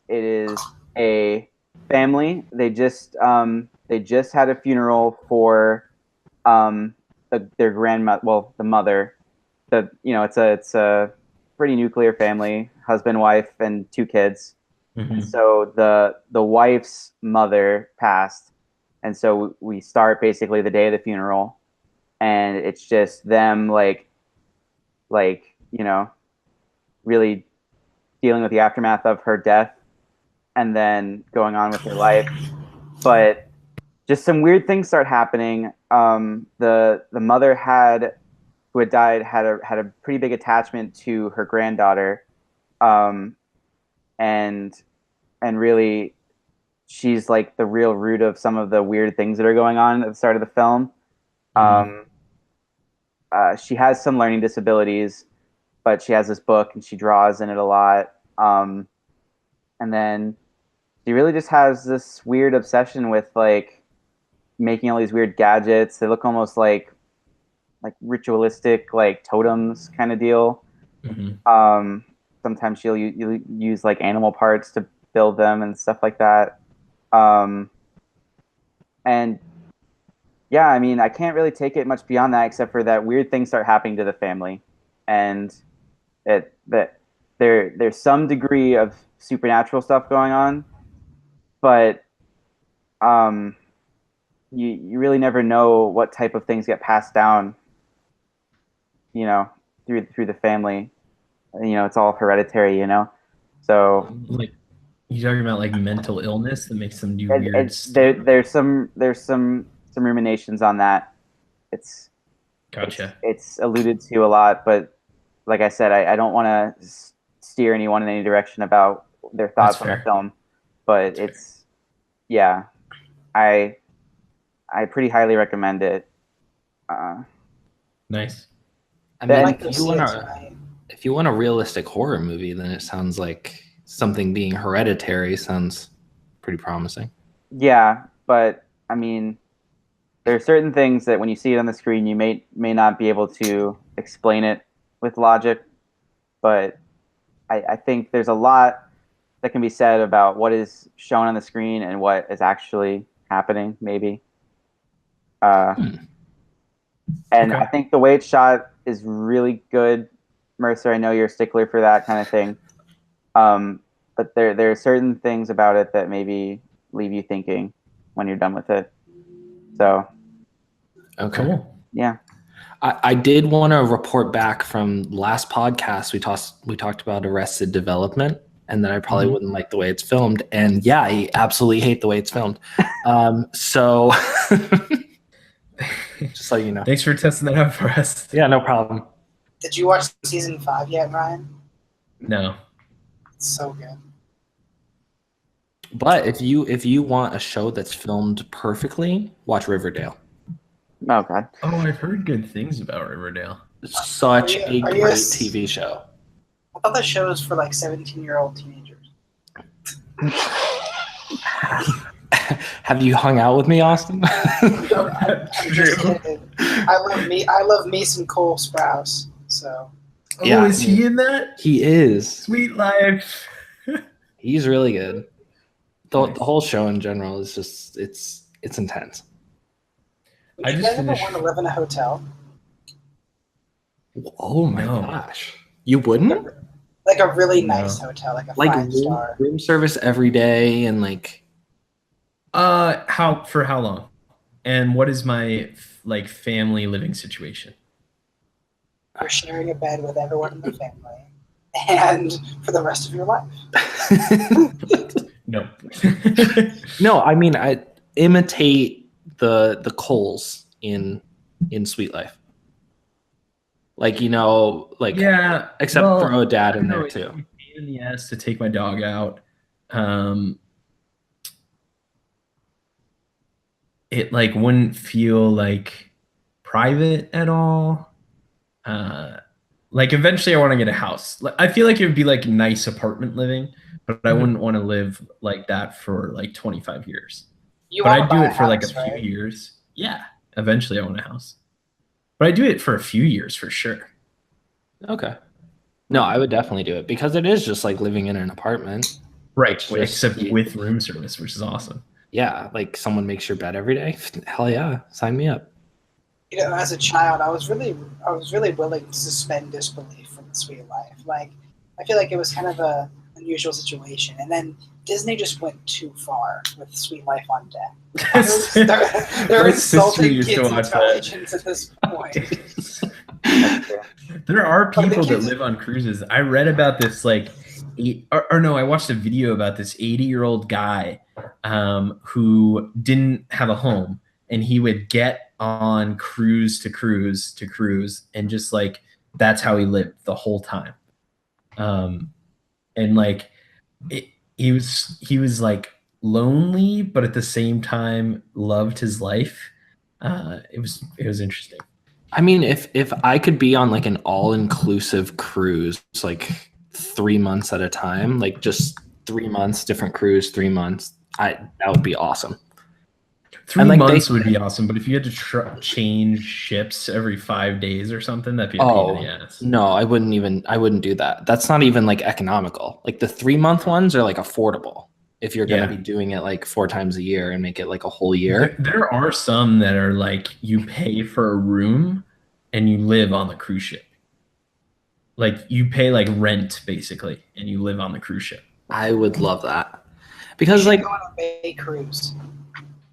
It is a family. They just had a funeral for their grandmother. Well, the mother. It's a pretty nuclear family, husband, wife, and 2 kids. Mm-hmm. So the wife's mother passed, and so we start basically the day of the funeral, and it's just them really dealing with the aftermath of her death, and then going on with their life. But just some weird things start happening. The mother who had died had a pretty big attachment to her granddaughter, and really she's like the real root of some of the weird things that are going on at the start of the film. She has some learning disabilities, but she has this book and she draws in it a lot. And then she really just has this weird obsession with like making all these weird gadgets. They look almost like ritualistic, like totems kind of deal. Sometimes she'll use like animal parts to build them and stuff like that. And yeah, I mean, I can't really take it much beyond that, except for that weird things start happening to the family, and there's some degree of supernatural stuff going on, but you really never know what type of things get passed down, through the family. It's all hereditary, so
like you talking about like mental illness that makes them do weird stuff.
There's some ruminations on that.
Gotcha.
It's alluded to a lot, but like I said, I don't want to steer anyone in any direction about their thoughts on the film, but I pretty highly recommend it.
Nice.
I mean, if you want a realistic horror movie, then it sounds like something being Hereditary sounds pretty promising.
Yeah, but I mean, there are certain things that when you see it on the screen, you may not be able to explain it with logic, but I think there's a lot that can be said about what is shown on the screen and what is actually happening, maybe. And I think the way it's shot is really good. Mercer, I know you're a stickler for that kind of thing. But there are certain things about it that maybe leave you thinking when you're done with it. So,
okay,
cool.
Yeah.
I did want to report back from last podcast. We talked about Arrested Development, and that I probably wouldn't like the way it's filmed. And yeah, I absolutely hate the way it's filmed. So just so you know.
Thanks for testing that out for us.
Yeah, no problem.
Did you watch season 5 yet, Ryan?
No.
It's so good.
But if you want a show that's filmed perfectly, watch Riverdale.
Oh God.
Oh, I've heard good things about Riverdale.
Such a great TV show.
I thought that show was for like 17-year-old teenagers.
Have you hung out with me, Austin?
I'm just kidding. I love me some Cole Sprouse. So.
Oh, is he in that?
He is.
Sweet life.
He's really good. The whole show in general is just it's intense.
Would you guys ever want to live in a hotel?
Oh my gosh. You wouldn't?
Like a really nice hotel, like a 5-star.
Room service every day and like
how long? And what is my like family living situation?
You're sharing a bed with everyone in the family and for the rest of your life.
No.
No, I mean I imitate the Coles in Sweet Life. Like,
yeah,
except throw a dad in there too.
Pain in the ass to take my dog out. It like wouldn't feel like private at all. Like eventually I want to get a house. I feel like it would be like nice apartment living, but I wouldn't want to live like that for like 25 years. But I'd do it for like a few years. Yeah, eventually I want a house. But I do it for a few years for sure.
Okay. No, I would definitely do it because it is just like living in an apartment.
Right, except with room service, which is awesome.
Yeah, like someone makes your bed every day. Hell yeah, sign me up.
As a child, I was really willing to suspend disbelief from the Sweet Life. Like, I feel like it was kind of a unusual situation, and then Disney just went too far with Sweet Life on Deck. They're insulting kids' intelligence at this point.
There are people that live on cruises. I read about this I watched a video about this 80-year-old guy who didn't have a home, and he would get on cruise to cruise to cruise, and just like that's how he lived the whole time. And like He was like lonely, but at the same time loved his life. It was interesting.
I mean, if I could be on like an all-inclusive cruise, like 3 months at a time, like just 3 months, different cruise, 3 months, that would be awesome.
3 months would be awesome, but if you had to change ships every 5 days or something, that'd be a pain in the ass.
No, I wouldn't do that. That's not even like economical. Like the 3-month ones are like affordable if you're going to be doing it like 4 times a year and make it like a whole year.
There are some that are like you pay for a room and you live on the cruise ship. Like you pay like rent basically and you live on the cruise ship.
I would love that. Because like
go on a bay cruise.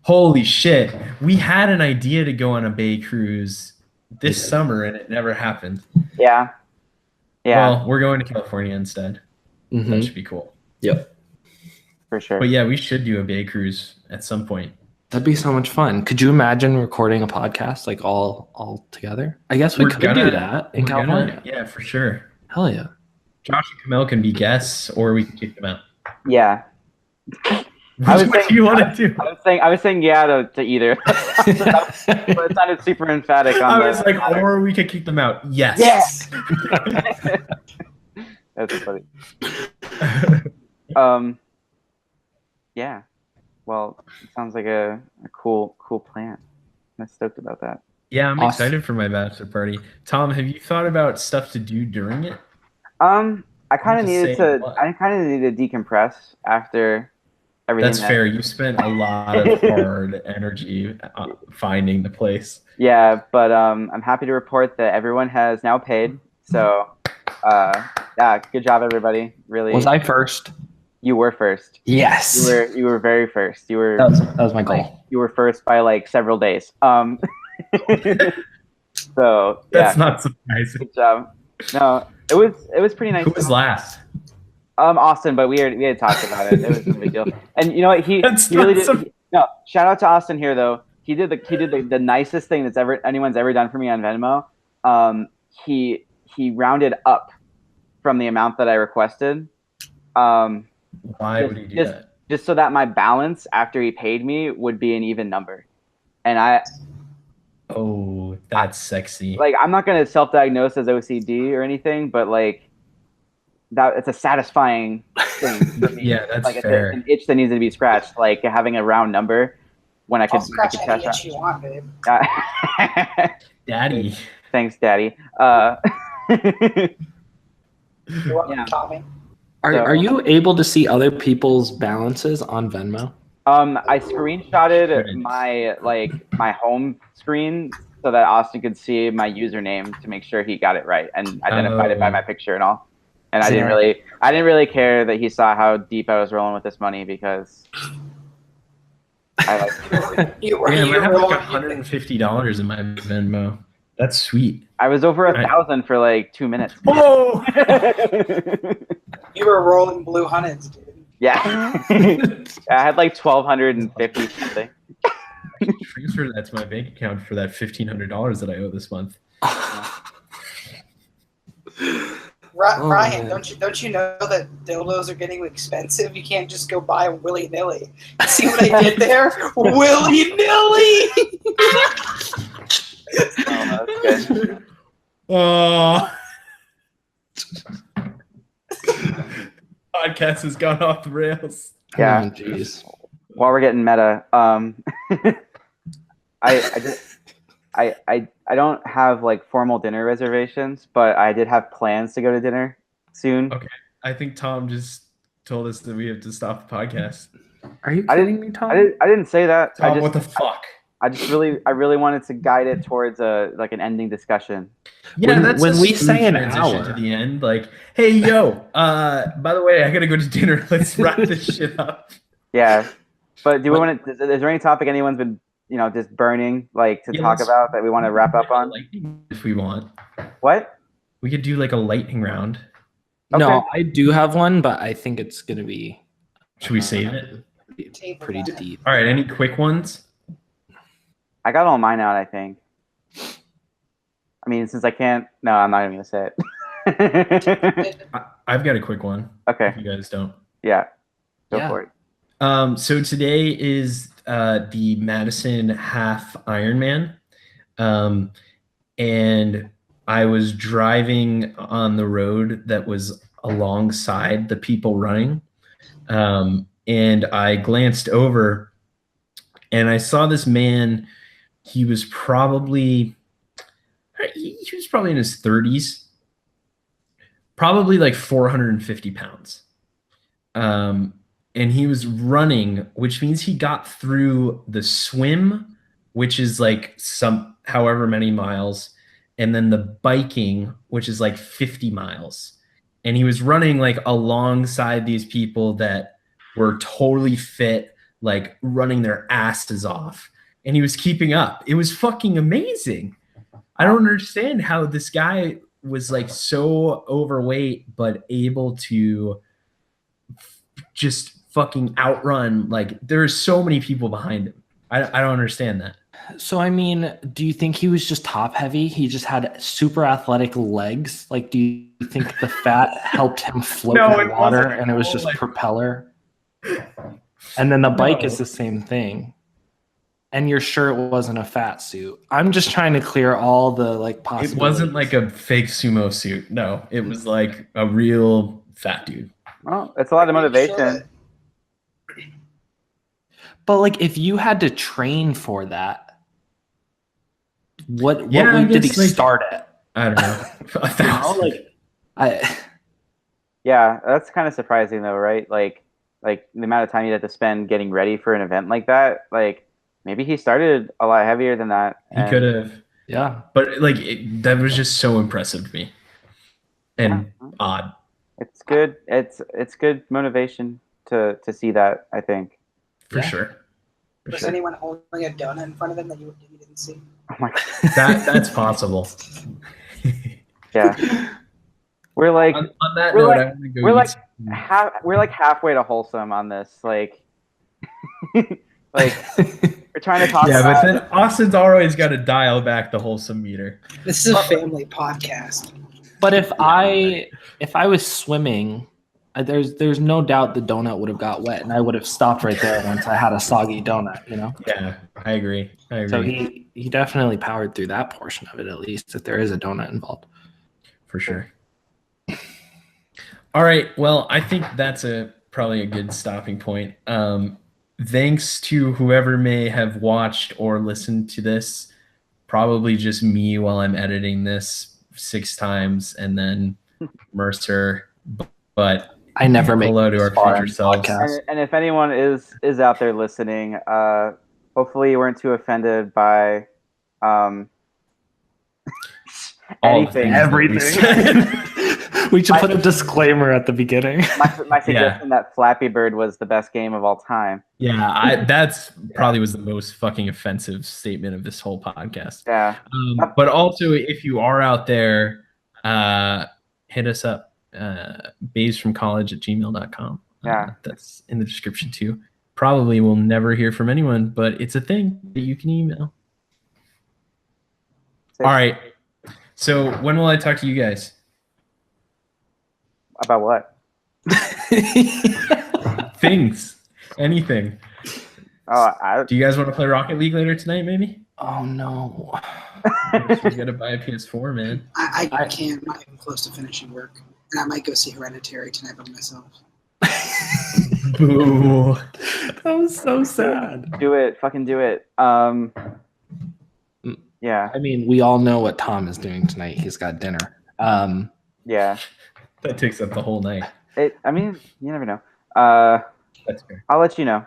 Holy shit. We had an idea to go on a bay cruise this summer and it never happened.
Yeah.
Well, we're going to California instead. Mm-hmm. That should be cool.
Yep.
For sure.
But yeah, we should do a bay cruise at some point.
That'd be so much fun. Could you imagine recording a podcast like all together? I guess we could do that in California.
Yeah, for sure.
Hell yeah.
Josh and Camille can be guests, or we can kick them out.
Yeah.
What do you want to do?
I was saying yeah to either. But it sounded super emphatic on
I was like, or we could kick them out. Yes.
Yes. That's funny. Yeah. Well, it sounds like a cool plan. I'm stoked about that.
Yeah, I'm excited for my bachelor party. Tom, have you thought about stuff to do during it?
I kind of needed to decompress after everything.
That's fair. You spent a lot of hard energy finding the place.
Yeah, but I'm happy to report that everyone has now paid. So, yeah, good job, everybody. Really.
Was I first?
You were first.
Yes.
You were very first. You were.
That was my goal.
Like, you were first by like several days. So
that's not surprising.
Good job. No, it was pretty nice.
Who was last?
Austin, but we had talked about it. It was no big deal. And you know what? He really did. No, shout out to Austin here though. He did the nicest thing that's anyone's ever done for me on Venmo. He rounded up from the amount that I requested.
Why would he do that?
Just so that my balance after he paid me would be an even number. And
oh, that's sexy.
Like, I'm not going to self-diagnose as OCD or anything, but like that, it's a satisfying thing for me.
Yeah, that's
like,
fair.
It's an itch that needs to be scratched, like having a round number when I could
scratch any itch you want, babe.
Daddy.
Thanks, Daddy.
You're welcome, Tommy.
Are you able to see other people's balances on Venmo?
I screenshotted my home screen so that Austin could see my username to make sure he got it right and identified it by my picture and all. And I didn't really care that he saw how deep I was rolling with this money because I like
you were
I have like $150 in my Venmo. That's sweet.
I was over 1,000 for like 2 minutes.
Oh!
You were rolling blue hundreds, dude.
Yeah. I had like 1,250 something.
Transfer that to my bank account for that $1,500 that I owe this month.
Ryan, don't you know that dildos are getting expensive? You can't just go buy them willy-nilly. See what I did there? Willy-nilly!
Oh, that's good.
Podcast has gone off the rails.
Yeah.
Jeez.
While we're getting meta, I don't have like formal dinner reservations, but I did have plans to go to dinner soon.
Okay. I think Tom just told us that we have to stop the podcast.
Are you kidding me, Tom?
I didn't say that.
Tom, what the fuck?
I really wanted to guide it towards an ending discussion.
Yeah,
when we say an
transition
hour
to the end, like, hey yo, by the way, I gotta go to dinner. Let's wrap this shit up.
Yeah, but do we want to? Is there any topic anyone's been just burning like to talk about that we want to wrap up on?
If we want.
What?
We could do like a lightning round.
Okay. No,
Okay.
I do have one, but I think it's gonna be.
Should we save it?
Pretty deep.
All right, any quick ones?
I got all mine out, I think. I mean, since I can't... No, I'm not even going to say it.
I've got a quick one.
Okay.
If you guys don't.
Yeah. Go for
it. So today is the Madison half Ironman. And I was driving on the road that was alongside the people running. And I glanced over and I saw this man. He was probably in his 30s, probably like 450 pounds. And he was running, which means he got through the swim, which is like however many miles, and then the biking, which is like 50 miles. And he was running like alongside these people that were totally fit, like running their asses off. And he was keeping up. It was fucking amazing. I don't understand how this guy was like so overweight, but able to just fucking outrun. Like there's so many people behind him. I don't understand that.
So, I mean, do you think he was just top heavy? He just had super athletic legs? Like, do you think the fat helped him float in the water and it was just like propeller? And then the bike is the same thing. And you're sure it wasn't a fat suit? I'm just trying to clear all the like possibilities.
It wasn't like a fake sumo suit. No, it was like a real fat dude.
Well, it's a lot of motivation.
But like, if you had to train for that, what weight did he start at?
I don't know. 1,000.
Yeah, that's kind of surprising though, right? Like the amount of time you have to spend getting ready for an event like that. Like maybe he started a lot heavier than that.
He could have.
Yeah.
But like that was just so impressive to me. And odd.
It's good. It's good motivation to see that, I think.
For sure.
Was anyone holding a donut in front of them that you didn't see?
Oh my God.
That's possible.
Yeah. We're like
on that note,
we're like halfway to wholesome on this. Like we're trying to talk about.
But then Austin's always got to dial back the wholesome meter.
This is a family podcast.
But if I was swimming, there's no doubt the donut would have got wet, and I would have stopped right there once I had a soggy donut, you know?
Yeah, I agree.
So he definitely powered through that portion of it, at least, if there is a donut involved.
For sure. All right. Well, I think that's probably a good stopping point. Thanks to whoever may have watched or listened to this. Probably just me while I'm editing this 6 times, and then Mercer. But
I never make
hello to our future selves.
And if anyone is out there listening, hopefully you weren't too offended by anything.
Everything. We should put a disclaimer at the beginning.
My suggestion that Flappy Bird was the best game of all time.
Yeah, that's probably was the most fucking offensive statement of this whole podcast.
Yeah.
But also, if you are out there, hit us up, baesfromcollege@gmail.com.
Yeah.
That's in the description too. Probably will never hear from anyone, but it's a thing that you can email. All right. So when will I talk to you guys?
About what?
Things. Anything.
Do
you guys want to play Rocket League later tonight, maybe?
Oh, no.
You got to buy a PS4, man.
I can't. I'm not even close to finishing work. And I might go see Hereditary tonight by myself.
Boo.
That was so sad.
Do it. Fucking do it. Yeah.
I mean, we all know what Tom is doing tonight. He's got dinner.
Yeah.
That takes up the whole night.
I mean, you never know.
That's fair.
I'll let you know.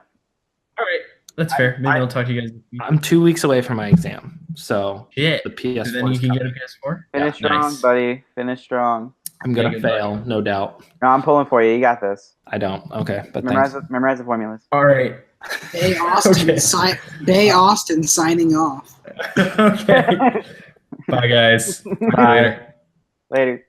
All right. That's fair. Maybe I'll talk to you guys.
I'm 2 weeks away from my exam. So
the
PS4.
So then you can get a PS4?
Finish strong, buddy. Finish strong.
I'm going to fail, no doubt.
No, I'm pulling for you. You got this.
I don't. Okay. But
memorize the formulas.
All right.
Bay Austin, Bay Austin signing off.
Okay. Bye, guys.
Bye. Later.